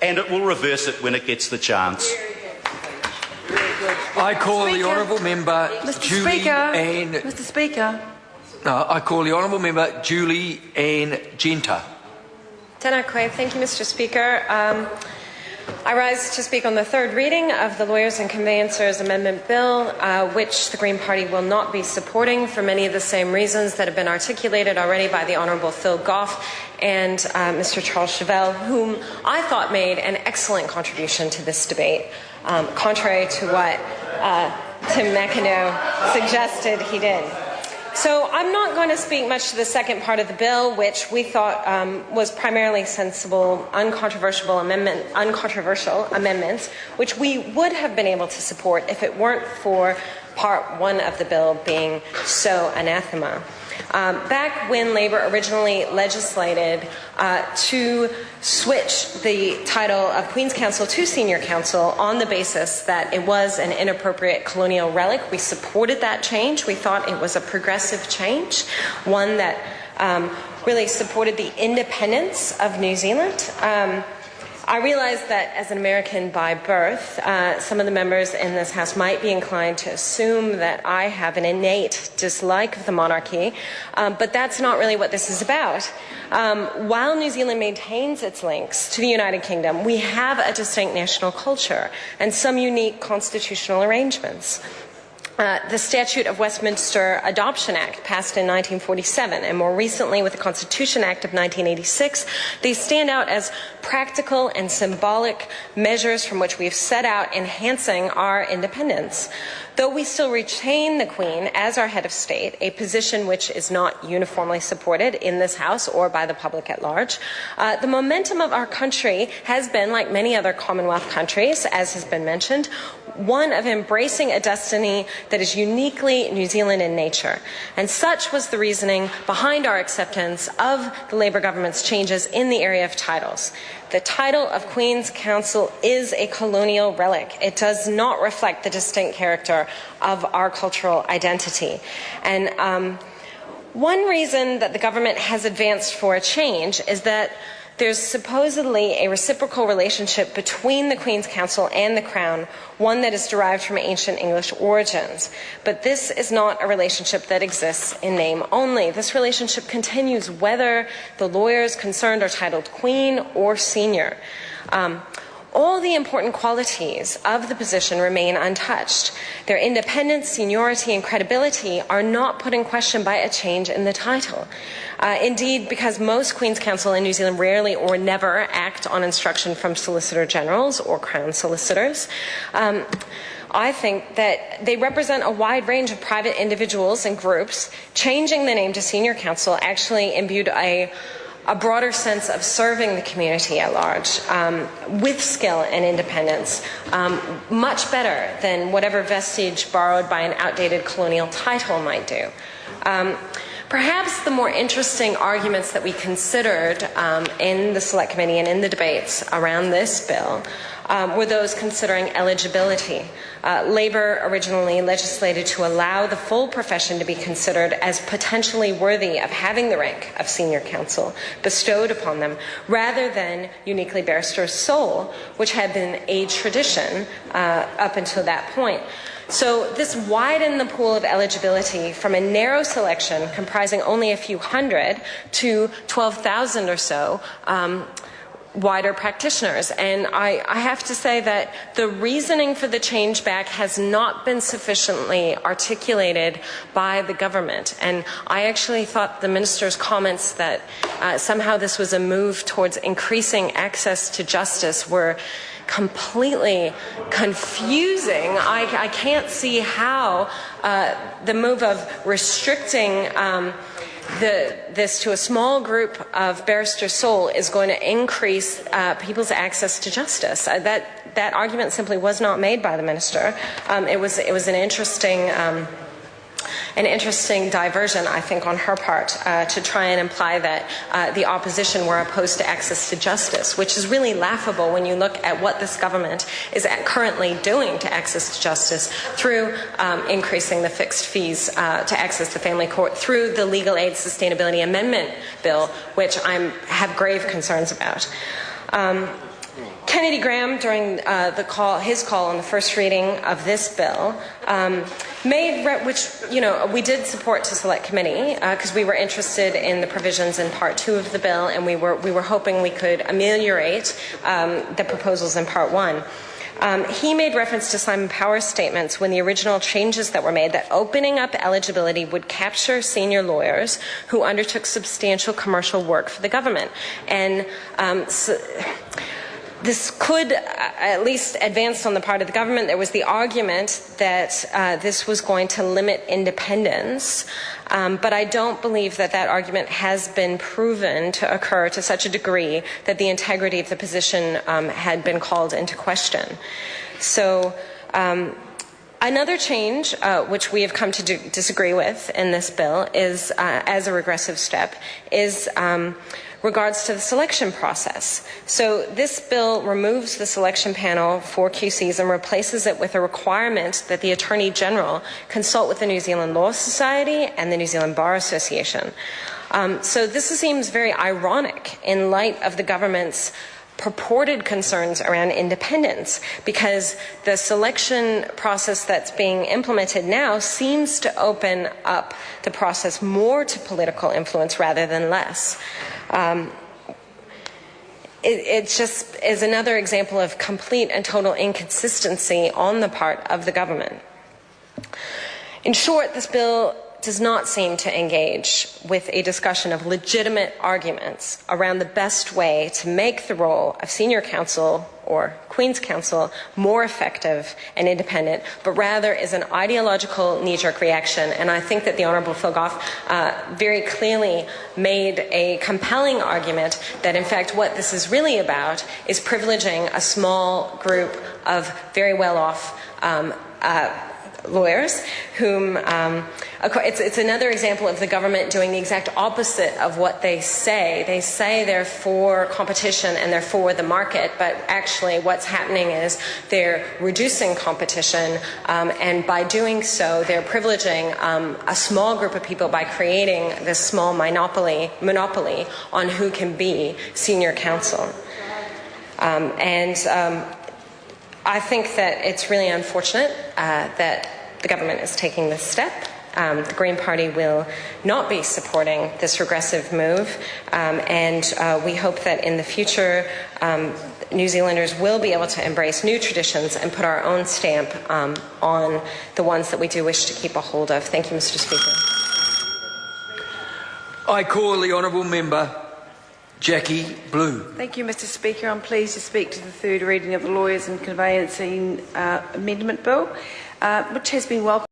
and it will reverse it when it gets the chance. I call the honourable member Julie Ann. Mr. Speaker. No, I call the honourable member Julie Ann Genter. Tēnā koe. Thank you, Mr. Speaker. I rise to speak on the third reading of the Lawyers and Conveyancers Amendment Bill, which the Green Party will not be supporting for many of the same reasons that have been articulated already by the Honourable Phil Goff and Mr. Charles Chauvel, whom I thought made an excellent contribution to this debate, contrary to what Tim McEnroe suggested he did. So I'm not going to speak much to the second part of the bill, which we thought was primarily sensible, uncontroversial amendments, which we would have been able to support if it weren't for part one of the bill being so anathema. Back when Labour originally legislated to switch the title of Queen's Counsel to Senior Counsel on the basis that it was an inappropriate colonial relic, we supported that change. We thought it was a progressive change, one that really supported the independence of New Zealand. I realize that as an American by birth, some of the members in this House might be inclined to assume that I have an innate dislike of the monarchy, but that's not really what this is about. While New Zealand maintains its links to the United Kingdom, we have a distinct national culture and some unique constitutional arrangements. The Statute of Westminster Adoption Act passed in 1947, and more recently with the Constitution Act of 1986, they stand out as practical and symbolic measures from which we've set out enhancing our independence. Though we still retain the Queen as our head of state, a position which is not uniformly supported in this House or by the public at large, the momentum of our country has been, like many other Commonwealth countries, as has been mentioned, one of embracing a destiny that is uniquely New Zealand in nature. And such was the reasoning behind our acceptance of the Labour government's changes in the area of titles. The title of Queen's Counsel is a colonial relic. It does not reflect the distinct character of our cultural identity. And one reason that the government has advanced for a change is that there's supposedly a reciprocal relationship between the Queen's Counsel and the Crown, one that is derived from ancient English origins. But this is not a relationship that exists in name only. This relationship continues whether the lawyers concerned are titled Queen or Senior. All the important qualities of the position remain untouched. Their independence, seniority, and credibility are not put in question by a change in the title. Indeed, because most Queen's Counsel in New Zealand rarely or never act on instruction from Solicitor Generals or Crown Solicitors, I think that they represent a wide range of private individuals and groups. Changing the name to Senior Counsel actually imbued a broader sense of serving the community at large with skill and independence, much better than whatever vestige borrowed by an outdated colonial title might do. Perhaps the more interesting arguments that we considered in the Select Committee and in the debates around this bill were those considering eligibility. Labour originally legislated to allow the full profession to be considered as potentially worthy of having the rank of Senior Counsel bestowed upon them, rather than uniquely barrister sole, which had been a tradition up until that point. So this widened the pool of eligibility from a narrow selection comprising only a few hundred to 12,000 or so wider practitioners. And I have to say that the reasoning for the change back has not been sufficiently articulated by the government. And I actually thought the minister's comments that somehow this was a move towards increasing access to justice were completely confusing. I can't see how the move of restricting this to a small group of barrister sole is going to increase people's access to justice. That argument simply was not made by the minister. It was an interesting diversion, I think, on her part to try and imply that the opposition were opposed to access to justice, which is really laughable when you look at what this government is currently doing to access to justice through increasing the fixed fees to access the family court through the Legal Aid Sustainability Amendment Bill, which I have grave concerns about. Can Kennedy Graham, during his call on the first reading of this bill, which we did support to select committee because we were interested in the provisions in Part 2 of the bill, and we were hoping we could ameliorate the proposals in Part 1. He made reference to Simon Power's statements when the original changes that were made that opening up eligibility would capture senior lawyers who undertook substantial commercial work for the government. And this could at least advance on the part of the government. There was the argument that this was going to limit independence, but I don't believe that that argument has been proven to occur to such a degree that the integrity of the position had been called into question. So another change, which we have come to disagree with in this bill, is as a regressive step, is regards to the selection process. So this bill removes the selection panel for QCs and replaces it with a requirement that the Attorney General consult with the New Zealand Law Society and the New Zealand Bar Association. So this seems very ironic in light of the government's purported concerns around independence, because the selection process that's being implemented now seems to open up the process more to political influence rather than less. It just is another example of complete and total inconsistency on the part of the government. In short, this bill does not seem to engage with a discussion of legitimate arguments around the best way to make the role of senior counsel or Queen's Counsel more effective and independent, but rather is an ideological knee-jerk reaction. And I think that the Honourable Phil Goff very clearly made a compelling argument that, in fact, what this is really about is privileging a small group of very well-off lawyers whom it's another example of the government doing the exact opposite of what they say. They say they're for competition and they're for the market, but actually what's happening is they're reducing competition, and by doing so they're privileging a small group of people by creating this small monopoly on who can be senior counsel. I think that it's really unfortunate that the government is taking this step. The Green Party will not be supporting this regressive move, and we hope that in the future New Zealanders will be able to embrace new traditions and put our own stamp on the ones that we do wish to keep a hold of. Thank you, Mr. Speaker. I call the honourable member Jackie Blue. Thank you, Mr. Speaker. I'm pleased to speak to the third reading of the Lawyers and Conveyancing Amendment Bill, which has been welcomed